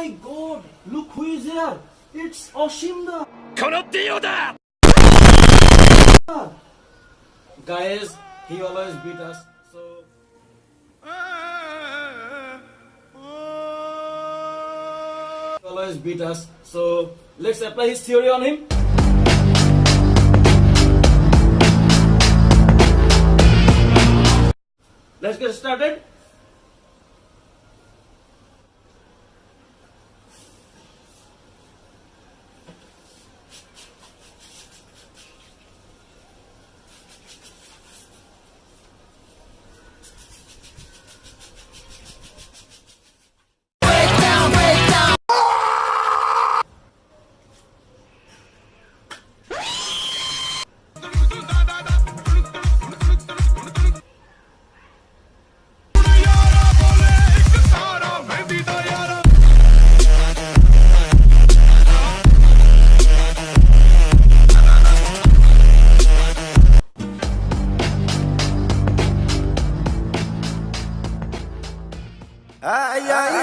my god, look who is here. It's Oshimda. このディオだ Guys, he always beat us. So let's apply his theory on him. Let's get started. Ay, ay,